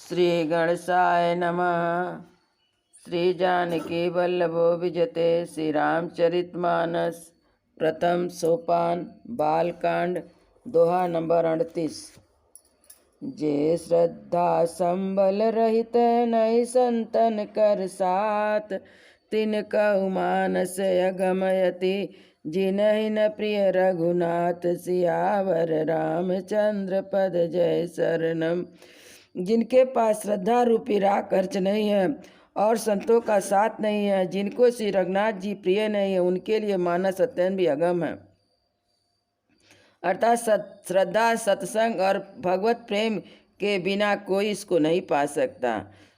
श्री गणेशाय नमः। श्री जानकी वल्लभो विजते। श्री रामचरितमानस प्रथम सोपान बालकांड दोहा नंबर 38। जे श्रद्धा संबल रहित नहीं संतन कर साथ, तिन कहु मानस अगमयति जिनहि न प्रिय रघुनाथ। सियावर रामचंद्र पद जय शरणम। जिनके पास श्रद्धा रूपी राग खर्च नहीं है और संतों का साथ नहीं है, जिनको श्री रघुनाथ जी प्रिय नहीं है, उनके लिए मानस अत्यंत भी अगम है। अर्थात श्रद्धा, सत्संग और भगवत प्रेम के बिना कोई इसको नहीं पा सकता।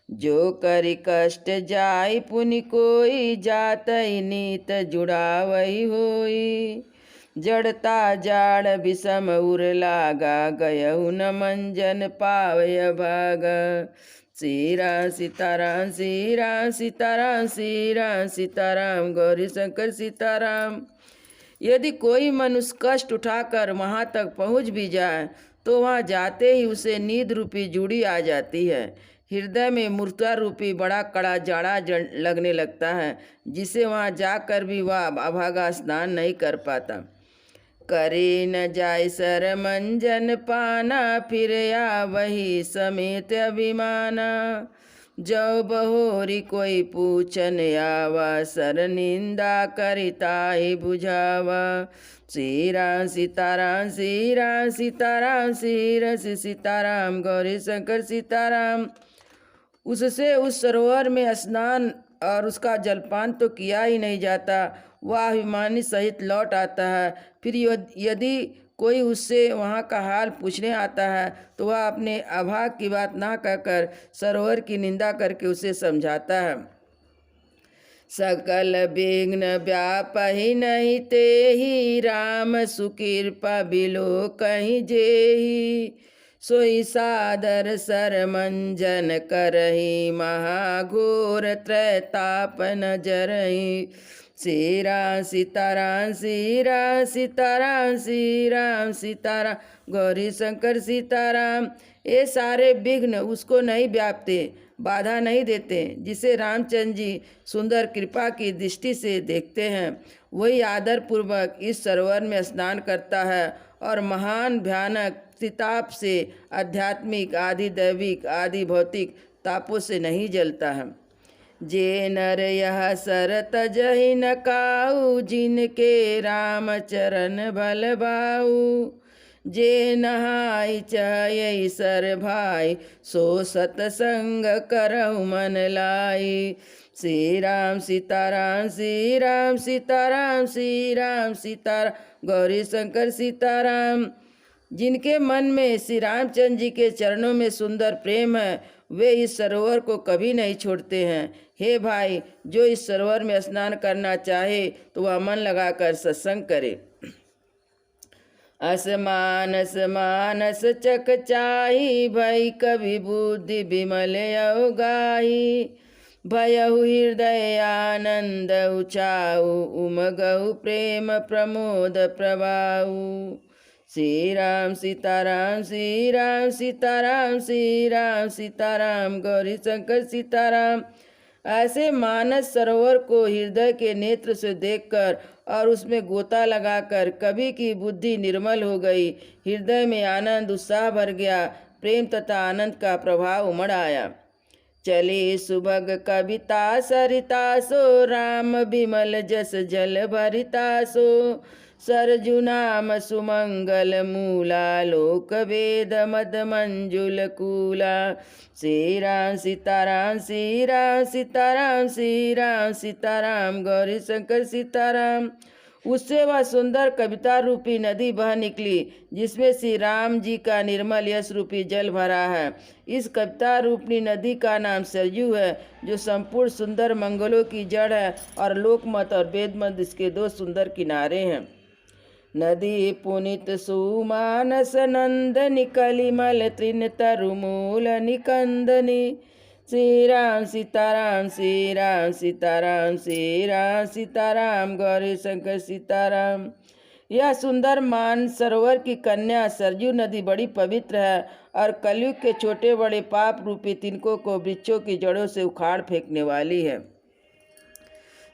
जो करि कष्ट जाय पुनि कोई, जात नीत जुड़ा वही होई। जड़ता जाड़ विषम उर लागा, गयहु न मंजन पावय भागा। श्री राम सीताराम, श्री राम सीताराम, श्री राम सीताराम, गौरी शंकर सीताराम। यदि कोई मनुष्य कष्ट उठाकर वहाँ तक पहुँच भी जाए तो वहाँ जाते ही उसे नींद रूपी जूड़ी आ जाती है। हृदय में मूर्ता रूपी बड़ा कड़ा जाड़ा लगने लगता है, जिसे वहाँ जाकर भी वह अभागा स्नान नहीं कर पाता। करे न जाय सर मंजन पाना, फिर या वही समेत अभिमाना। जो बहोरी कोई पूछन आवा, सर निंदा करिताहि बुझावा। श्री राम सीताराम, श्री राम सीताराम, श्री रस सीताराम, गौरी शंकर सीताराम। उससे उस सरोवर में स्नान और उसका जलपान तो किया ही नहीं जाता, वह अभिमानी सहित लौट आता है। फिर यदि कोई उससे वहाँ का हाल पूछने आता है तो वह अपने अभाग की बात ना कहकर सरोवर की निंदा करके उसे समझाता है। सकल विघ्न व्यापहि नहीं तेहि, राम सुकृपा बिलो कहीं जेहि। सोई सादर सर मंजन करहि, महाघोर त्रैताप न जरहि। श्री राम सीताराम, श्री राम सीताराम, श्री राम सीताराम, गौरी शंकर सीताराम। ये सारे विघ्न उसको नहीं व्यापते, बाधा नहीं देते। जिसे रामचंद्र जी सुंदर कृपा की दृष्टि से देखते हैं, वही आदर पूर्वक इस सरोवर में स्नान करता है और महान भयानक त्रिताप से, आध्यात्मिक आदि दैविक आदि भौतिक तापों से नहीं जलता है। जे नर यह सर तजहि न काऊ, जिनके राम चरण भल भाऊ। जे नहाय चय सर भाई, सो सतसंग करहु मन लाई। श्री राम सीताराम, श्री राम सीताराम, श्री राम सीताराम, गौरी शंकर सीताराम। जिनके मन में श्री रामचंद्र जी के चरणों में सुंदर प्रेम है, वे इस सरोवर को कभी नहीं छोड़ते हैं। हे भाई, जो इस सरोवर में स्नान करना चाहे तो वह मन लगाकर सत्संग करे। असमानस मानस चकचाही, भई कवि बुद्धि विमल अवगाही। भयहु हृदय आनंद उचाऊ, उमगहु प्रेम प्रमोद प्रभाऊ। श्री राम सीताराम, श्री राम सीताराम, श्री राम सीताराम, गौरी शंकर सीताराम। ऐसे मानस सरोवर को हृदय के नेत्र से देखकर और उसमें गोता लगाकर कवि की बुद्धि निर्मल हो गई। हृदय में आनंद उत्साह भर गया, प्रेम तथा आनंद का प्रभाव उमड़ आया। चली सुभग कविता सरिता सो, राम विमल जस जल भरिता सो। सरजु नाम सुमंगल मूला, लोक वेद मद मंजुल कूला। श्री राम सीताराम, श्री राम सीताराम, श्री राम सीताराम, गौरी शंकर सीताराम। उससे वह सुंदर कविता रूपी नदी बह निकली, जिसमें श्री राम जी का निर्मल यश रूपी जल भरा है। इस कविता रूपी नदी का नाम सरयू है, जो संपूर्ण सुंदर मंगलों की जड़ है, और लोकमत और वेदमत इसके दो सुंदर किनारे हैं। नदी पुनित सुमानस नंदनी, कलिमल तृण तरुमूल निकंदनी। श्री राम सीताराम, श्री राम सीताराम, श्री राम सीताराम, गौरी शंकर सीताराम। यह सुंदर मान सरोवर की कन्या सरयू नदी बड़ी पवित्र है और कलयुग के छोटे बड़े पाप रूपी तिनकों को वृक्षों की जड़ों से उखाड़ फेंकने वाली है।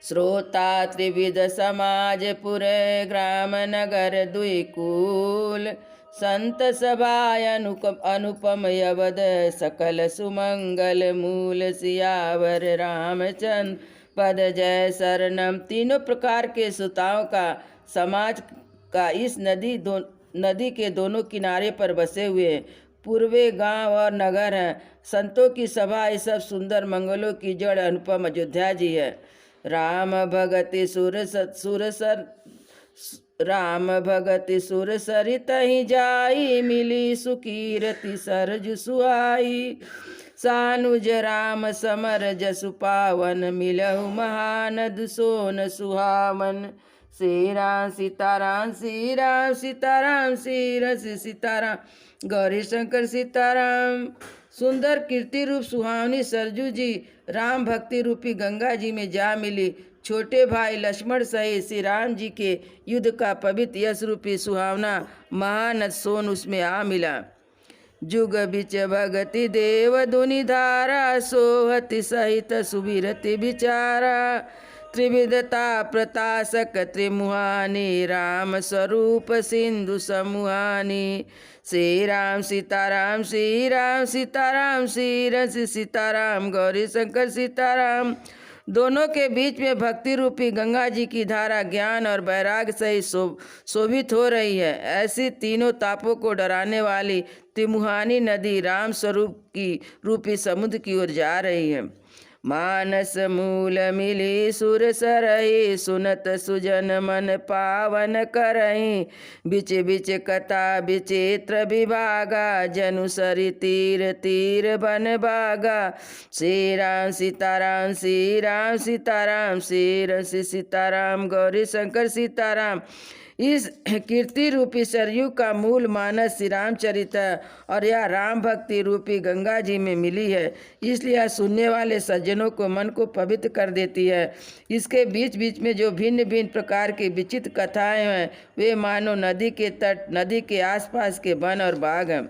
श्रोता त्रिविध समाज पुरे ग्राम नगर दुई कूल संत सभाय अनुपम यवद सकल सुमंगल मूल सियावर रामचंद्र पद जय शरणम। तीनों प्रकार के श्रोताओं का समाज का इस नदी के दोनों किनारे पर बसे हुए पूर्वे गांव और नगर हैं। संतों की सभा इस सब सुंदर मंगलों की जड़ अनुपम अयोध्या जी है। राम भगति सुर सरित ही जाई मिली सुकीरति सरजु सुहाई सानुज राम समर जसु पावन मिलहु महानद सोन सुहावन। श्री राम सीताराम श्री राम सीताराम श्री रस सीताराम गौरी शंकर सीताराम। सुंदर कीर्ति रूप सुहावनी सरजू जी राम भक्ति रूपी गंगा जी में जा मिली। छोटे भाई लक्ष्मण सहित श्री राम जी के युद्ध का पवित्र यश रूपी सुहावना महानद सोन उसमें आ मिला। जुग बिच भगति देव दुनि धारा सोहति सहित सुबिरति विचारा त्रिविधता प्रतासक त्रिमुहानी राम स्वरूप सिंधु समूहानी। श्री राम सीताराम श्री राम सीताराम श्री रस सीताराम गौरी शंकर सीताराम। दोनों के बीच में भक्ति रूपी गंगा जी की धारा ज्ञान और वैराग्य सहित शोभित हो रही है। ऐसी तीनों तापों को डराने वाली त्रिमुहानी नदी राम स्वरूप की रूपी समुद्र की ओर जा रही है। मानस मूल मिली सुर सरहि सुनत सुजन मन पावन करहि बिच बिच कथा विचित्र विभागा जनु सरि तीर तीर बन बागा। श्री राम सीताराम श्री राम सीताराम श्री रस सीताराम गौरी शंकर सीताराम। इस कीर्ति रूपी सरयू का मूल मानस श्री रामचरित है और यह राम भक्ति रूपी गंगा जी में मिली है, इसलिए यह सुनने वाले सज्जनों को मन को पवित्र कर देती है। इसके बीच बीच में जो भिन्न भिन्न प्रकार की विचित्र कथाएं हैं वे मानो नदी के तट नदी के आसपास के वन और बाग हैं।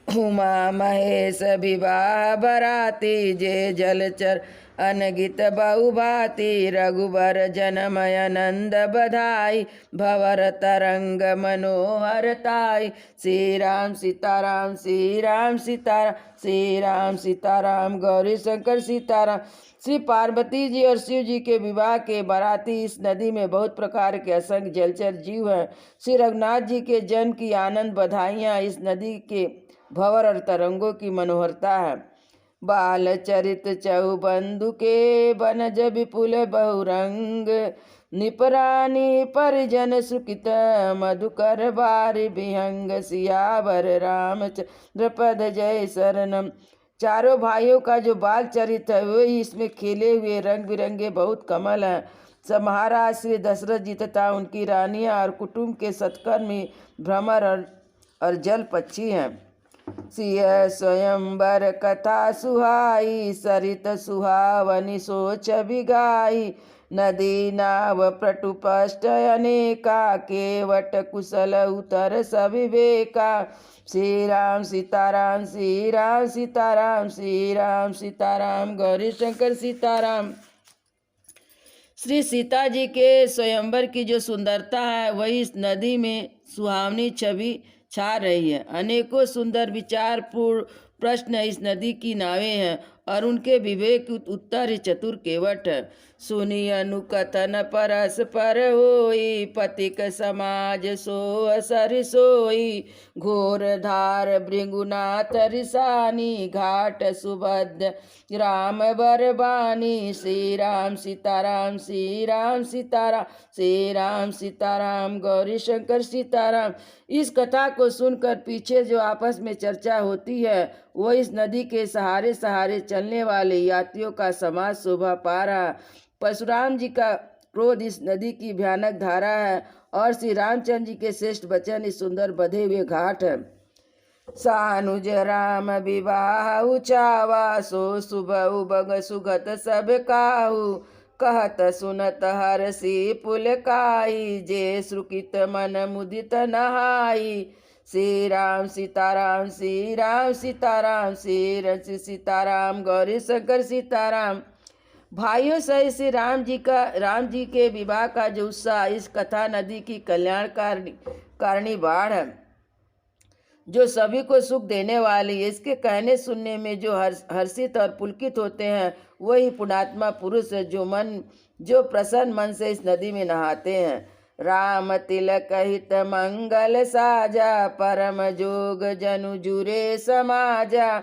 उमा महेश विवाह बराती जे जलचर अनगित बहुभाति रघुबर जनमय नंद बधाई भवर तरंग मनोहर ताई। श्री राम सीताराम श्री राम सीताराम श्री राम सीताराम गौरी शंकर सीताराम। श्री पार्वती जी और शिव जी के विवाह के बाराती इस नदी में बहुत प्रकार के असंख्य जलचर जीव हैं। श्री रघुनाथ जी के जन्म की आनंद बधाइयाँ इस नदी के भंवर और तरंगों की मनोहरता है। बाल चरित चौबंधु के बनज विपुल बहुरंग निपरानी परिजन सुकित मधुकर बारि विहंग सियावर रामचंद्र पद जय शरणम। चारों भाइयों का जो बाल चरित है वे इसमें खेले हुए रंग बिरंगे बहुत कमल हैं। सब महाराज श्री दशरथ जी तथा उनकी रानियां और कुटुंब के सत्कर्मी भ्रमर और जल पक्षी हैं। सिय स्वयंवर कथा सुहाई सरित सुहावनी सोच बिगाई नदी नाव प्रटुपष्ट अनेका केवट कुशल उतर सविवेका। श्री राम सीताराम श्री राम सीताराम श्री राम सीताराम गौरी शंकर सीताराम। श्री सीता जी के स्वयंवर की जो सुंदरता है वही इस नदी में सुहावनी छवि छा रही है। अनेकों सुंदर विचारपूर्ण प्रश्न इस नदी की नावें हैं और उनके विवेक उत्तर चतुर केवट है। सुनी अनुकथन परस्पर होई पतिक समाज सो असर सोई घोर धार भृंगुनाथ रिसानी घाट सुभद्र राम बरबानी। श्री राम सीताराम श्री राम सीताराम श्री राम सीताराम गौरी शंकर सीताराम। इस कथा को सुनकर पीछे जो आपस में चर्चा होती है वो इस नदी के सहारे सहारे चलने वाले यात्रियों का समाज शोभा पा रहा। परशुराम जी का क्रोध इस नदी की भयानक धारा है और श्री रामचंद्र जी के श्रेष्ठ वचन इस सुंदर बधे हुए घाट है। सानुज राम विवाह उचावा सो सुबह बग सुगत सब काहू कहत सुनत हरसी पुलकाई, जे श्रुकित मन मुदित नहाई। श्री राम सीताराम, श्री राम सीताराम, श्री सीताराम, गौरी शंकर सीताराम। भाइयों सहित श्री राम जी के विवाह का जो उत्साह, इस कथा नदी की कल्याणकारिणी बाढ़ है, जो सभी को सुख देने वाली है। इसके कहने सुनने में जो हर्षित और पुलकित होते हैं, वही पुण्यात्मा पुरुष है, जो प्रसन्न मन से इस नदी में नहाते हैं। राम तिलक हित मंगल साजा, परम जोग जनु जुरे समाजा।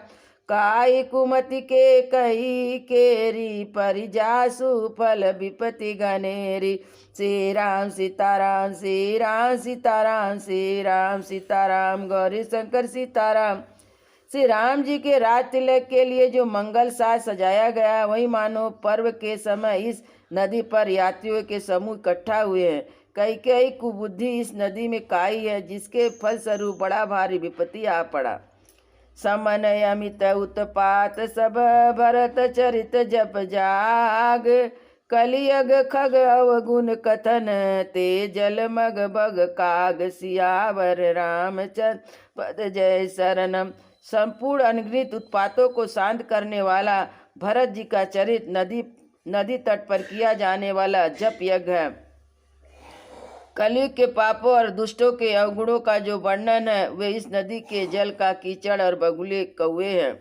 काई कुमति के कही केरी, परिजासु फल विपति गनेरी। श्री राम सीताराम, श्री राम सीताराम, श्री राम सीताराम, गौरी शंकर सीताराम। श्री राम जी के राज तिलक के लिए जो मंगल साज सजाया गया, वही मानो पर्व के समय इस नदी पर यात्रियों के समूह इकट्ठा हुए हैं। कई कुबुद्धि इस नदी में काई है, जिसके फलस्वरूप बड़ा भारी विपत्ति आ पड़ा। समन अमित उत्पात सब भरत चरित जप जाग। कलियग खग अवगुण कथन, ते जल मग बग काग। सियावर रामचंद्र पद जय शरणम। संपूर्ण अनगिनत उत्पातों को शांत करने वाला भरत जी का चरित नदी तट पर किया जाने वाला जप यज्ञ है। कलयुग के पापों और दुष्टों के अवगुणों का जो वर्णन है, वे इस नदी के जल का कीचड़ और बगुले कौवे हैं।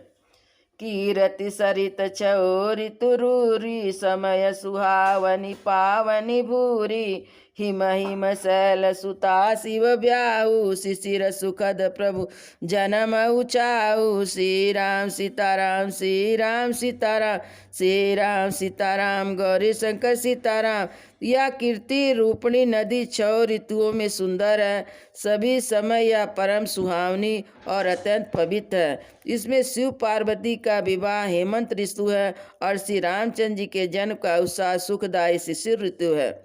कीरति सरित छो ऋतु रूरी, समय सुहावनी पावनी भूरी। हिम हिम शैल सुता शिव ब्याहु, शिशिर सुखद प्रभु जन्म उचाऊ। श्री राम सीताराम, श्री राम सीताराम, श्री राम सीताराम, गौरी शंकर सीताराम। यह कीर्ति रूपणी नदी 6 ऋतुओं में सुंदर है, सभी समय यह परम सुहावनी और अत्यंत पवित्र है। इसमें शिव पार्वती का विवाह हेमंत ऋतु है और श्री रामचंद्र जी के जन्म का उत्साह सुखदायी शिशिर ऋतु है।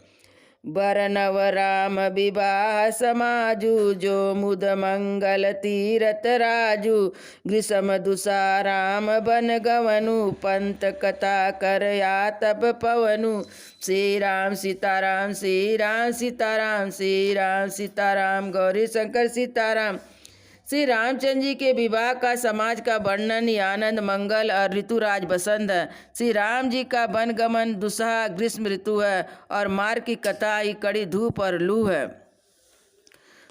बर नव राम विवाह समाजु, जो मुद मंगल तीरथ राजू। ग्रीष्म दुसा राम बन गवनु, पंत कथा कर या तप पवनु। श्री राम सीताराम, श्री राम सीताराम, श्री राम सीताराम, गौरी शंकर सीताराम। श्री रामचंद्र जी के विवाह का समाज का वर्णन ही आनंद मंगल और ऋतुराज बसंत है। श्री राम जी का वनगमन दुसह ग्रीष्म ऋतु है और मार्ग की कथा ही कड़ी धूप और लू है।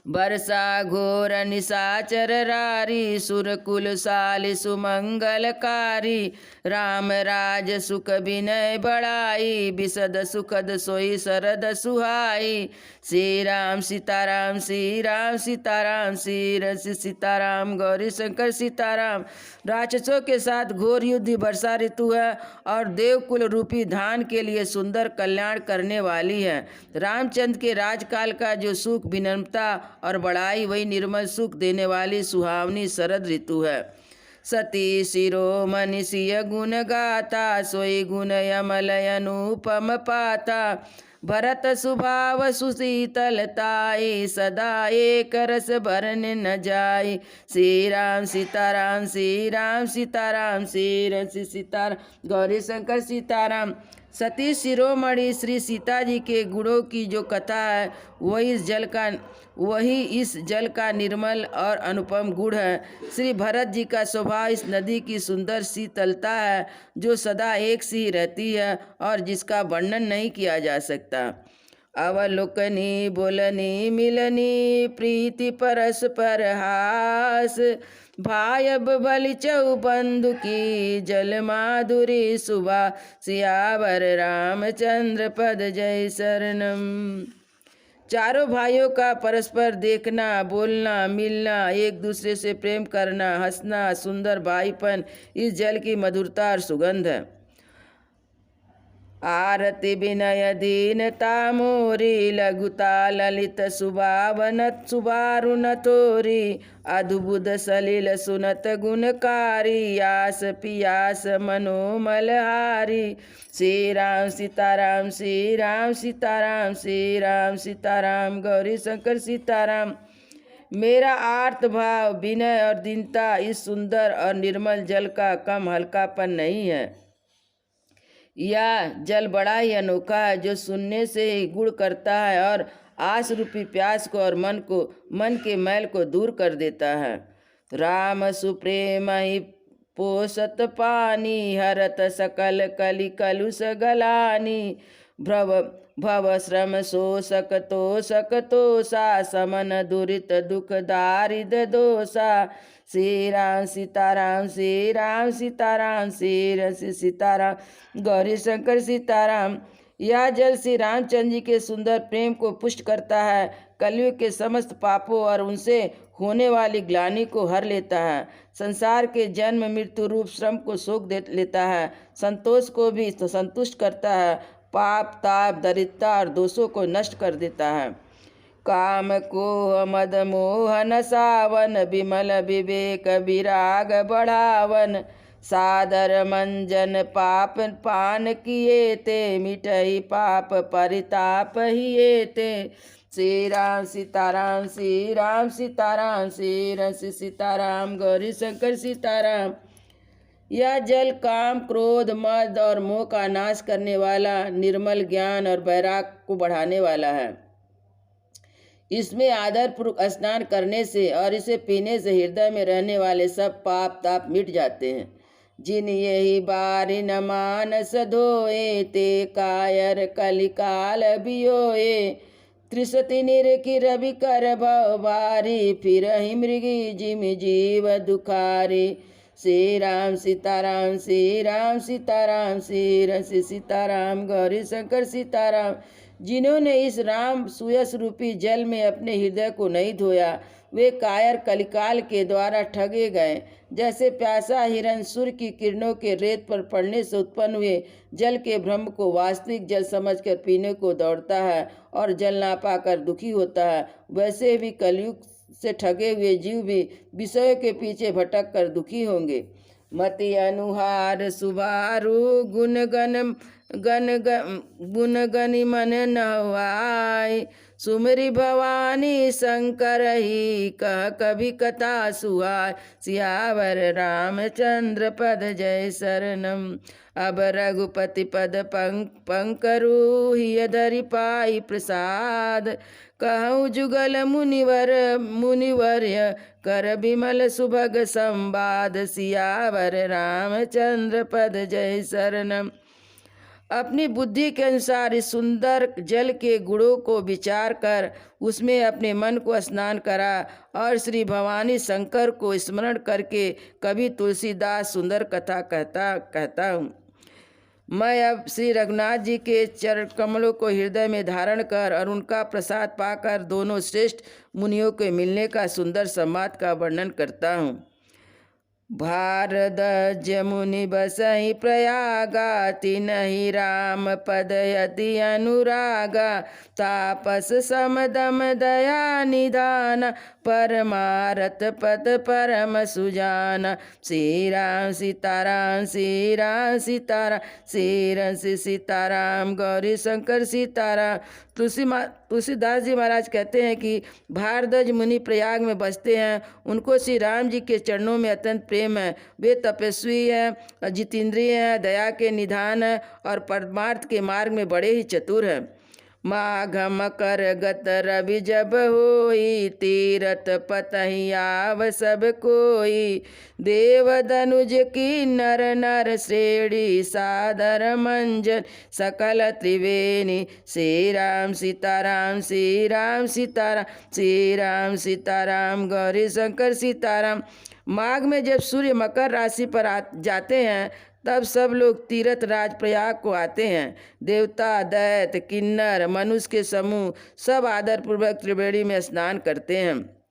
बरसा घोर निशाचर रारी, सुरकुल साल सुमंगलकारी। राम राज सुख विनय बढ़ाई, विशद सुखद सोई शरद सुहाई। श्री राम सीताराम, श्री राम सीताराम, श्री सीताराम, गौरी शंकर सीताराम। राक्षसों के साथ घोर युद्ध वर्षा ऋतु है और देवकुल रूपी धान के लिए सुंदर कल्याण करने वाली है। रामचंद्र के राजकाल का जो सुख विनम्रता और बड़ाई, वही निर्मल सुख देने वाली सुहावनी शरद ऋतु है। सती शिरोमणि सिय गुण गाता, सोई गुण यमल अनुपम पाता। भरत स्वभाव सुशीतलताई, सदा एक रस भरन न जाई। श्री राम सीताराम, श्री राम सीताराम, श्री सीताराम, गौरी शंकर सीताराम। सती शिरोमणि श्री सीता जी के गुणों की जो कथा है, वही इस जल का निर्मल और अनुपम गुण है। श्री भरत जी का स्वभाव इस नदी की सुंदर शीतलता है, जो सदा एक सी रहती है और जिसका वर्णन नहीं किया जा सकता। अवलोकनी बोलनी मिलनी, प्रीति परस्पर हास। भायब बलि चौ बंधु की, जल माधुरी सुबा। सियावर रामचंद्र पद जय शरणम। चारों भाइयों का परस्पर देखना, बोलना, मिलना, एक दूसरे से प्रेम करना, हंसना, सुंदर भाईपन, इस जल की मधुरता और सुगंध है। आरति विनय दीनता मोरी, लघुता ललित सुभावन सुबारुन तोरी। अद्भुत सलिल सुनत गुणकारी, आस पियास मनोमलहारी। श्री राम सीताराम, श्री राम सीताराम, श्री राम सीताराम, गौरी शंकर सीताराम। मेरा आर्त भाव, विनय और दीनता इस सुंदर और निर्मल जल का कम हल्कापन नहीं है। यह जल बड़ा ही अनोखा है, जो सुनने से ही गुण करता है और आस रूपी प्यास को और मन के मैल को दूर कर देता है। राम सुप्रेम ही पोषत पानी, हरत सकल कलि कलुष गलानी। भव श्रम शोषक तोषा, समन दुरित दुख दारिद दोषा। श्री राम सीताराम, श्री राम सीताराम, श्री सीताराम गौरी शंकर सीताराम। यह जल श्री रामचंद्र जी के सुंदर प्रेम को पुष्ट करता है, कलयुग के समस्त पापों और उनसे होने वाली ग्लानि को हर लेता है, संसार के जन्म मृत्यु रूप श्रम को सोख दे लेता है, संतोष को भी संतुष्ट करता है, पाप ताप दरिद्रता और दोषों को नष्ट कर देता है। काम को मद मोहन सावन, विमल विवेक विराग बढ़ावन। सादर मंजन पाप पान किए ते, मिटई पाप परिताप हिए ते। श्री राम सीताराम, श्री राम सीताराम, श्री सीताराम गौरी शंकर सीताराम। यह जल काम क्रोध मद और मोह का नाश करने वाला, निर्मल ज्ञान और वैराग को बढ़ाने वाला है। इसमें आदरपूर्वक स्नान करने से और इसे पीने से हृदय में रहने वाले सब पाप ताप मिट जाते हैं। जिन यही बारी न मानस धोए, ते कायर कलिकाल बियोए। त्रिशति निरखी रवि कर भव बारी, फिर ही मृगी जिम जीव दुखारी। श्री राम सीताराम, श्री राम सीताराम, श्री सीताराम गौरी शंकर सीताराम। जिन्होंने इस राम सुयस रूपी जल में अपने हृदय को नहीं धोया, वे कायर कलिकाल के द्वारा ठगे गए। जैसे प्यासा हिरण सूर्य की किरणों के रेत पर पड़ने से उत्पन्न हुए जल के ब्रह्म को वास्तविक जल समझकर पीने को दौड़ता है और जल ना पाकर दुखी होता है, वैसे भी कलयुग से ठगे हुए जीव भी विषयों के पीछे भटक कर दुखी होंगे। मति अनुहार सुबारु, गुण गनि मन नवाय। सुमरी भवानी शंकर ही, कह कभी कथा सुहाय। सियावर रामचंद्र पद जय शरणम। अब रघुपति पद पंकरु, हिय धरि पाई प्रसाद। कहूँ जुगल मुनिवर्य, कर विमल सुभग संवाद। सियावर रामचंद्र पद जय शरणम। अपनी बुद्धि के अनुसार इस सुंदर जल के गुणों को विचार कर उसमें अपने मन को स्नान करा और श्री भवानी शंकर को स्मरण करके कभी तुलसीदास सुंदर कथा कहता हूँ। मैं अब श्री रघुनाथ जी के चरण कमलों को हृदय में धारण कर और उनका प्रसाद पाकर दोनों श्रेष्ठ मुनियों के मिलने का सुंदर संवाद का वर्णन करता हूँ। भारद्वाज मुनि बसहि प्रयागा, तिनहि राम पद यति अनुरागा। तापस समदम दया निधान, परमारत पद परम सुजाना। श्री राम सीताराम, श्री राम सीताराम, श्री सीताराम गौरी शंकर सीताराम। तुलसीदास जी महाराज कहते हैं कि भारद्वाज मुनि प्रयाग में बसते हैं, उनको श्री राम जी के चरणों में अत्यंत प्रेम है। वे तपस्वी हैं, जितेंद्रिय हैं, दया के निधान हैं और परमार्थ के मार्ग में बड़े ही चतुर हैं। माघ मकर गत रवि जब होई, तीरथ पतहि आव सब कोई। देव धनुज की नर नर श्रेणी, सादर मंजन सकल त्रिवेणी। श्री राम सीताराम, श्री राम सीताराम, श्री राम सीताराम गौरी शंकर सीताराम। माघ में जब सूर्य मकर राशि पर जाते हैं तब सब लोग तीर्थ राज प्रयाग को आते हैं। देवता दैत्य किन्नर मनुष्य के समूह सब आदर पूर्वक त्रिवेणी में स्नान करते हैं।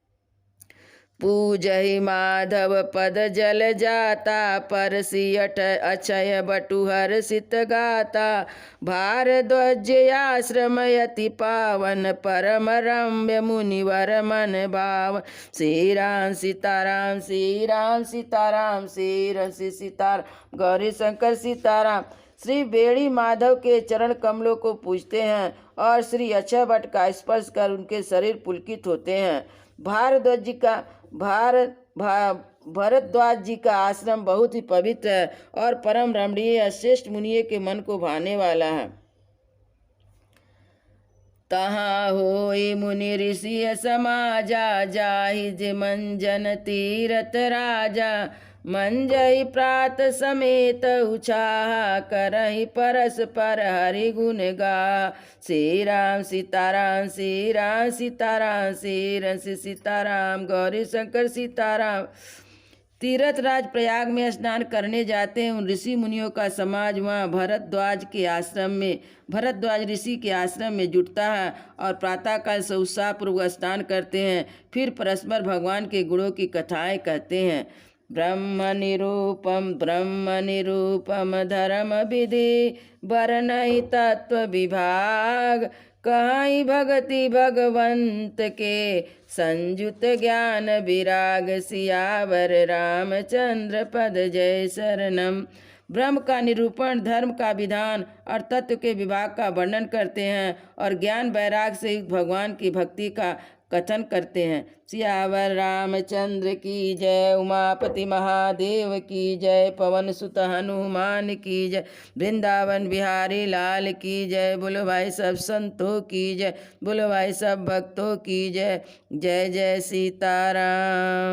पूजहि माधव पद जल जाता, परसियठ अक्षय बटुहर सित गाता। भारद्वाज आश्रम यति पावन, परम रम्य मुनिवर मन भावन। श्री राम सीताराम, श्री राम सीताराम, श्री सीताराम गौरी शंकर सीताराम। श्री बेड़ी माधव के चरण कमलों को पूजते हैं और श्री अक्षय वट का स्पर्श कर उनके शरीर पुलकित होते हैं। भरद्वाज जी का आश्रम बहुत ही पवित्र है और परम रमणीय, श्रेष्ठ मुनियों के मन को भाने वाला है। तहाँ होई मुनि ऋषि समाजा, जाहि जे मंजन तीरथ राजा। मंजई प्रात समेत उछाहा, करहि परस्पर हरि गुण गा। श्री राम सीताराम, श्री राम सीताराम, श्री राम सीताराम, गौरी शंकर सीताराम। तीर्थराज प्रयाग में स्नान करने जाते हैं उन ऋषि मुनियों का समाज वहाँ भरद्वाज ऋषि के आश्रम में जुटता है और प्रातःकाल से उत्साहपूर्वक स्नान करते हैं। फिर परस्पर भगवान के गुणों की कथाएं कहते हैं। ब्रह्म निरूपम धर्म विधि, बरनहि तत्व विभाग। कहीं भगति भगवंत के, संयुत ज्ञान विराग। सियावर रामचंद्र पद जय शरणम। ब्रह्म का निरूपण, धर्म का विधान और तत्व के विभाग का वर्णन करते हैं और ज्ञान वैराग से युक्त भगवान की भक्ति का कथन करते हैं। सियावर रामचंद्र की जय, उमापति महादेव की जय, पवन सुत हनुमान की जय, वृंदावन बिहारी लाल की जय। बोलो भाई सब संतों की जय, बोलो भाई सब भक्तों की जय। जय जय सीताराम।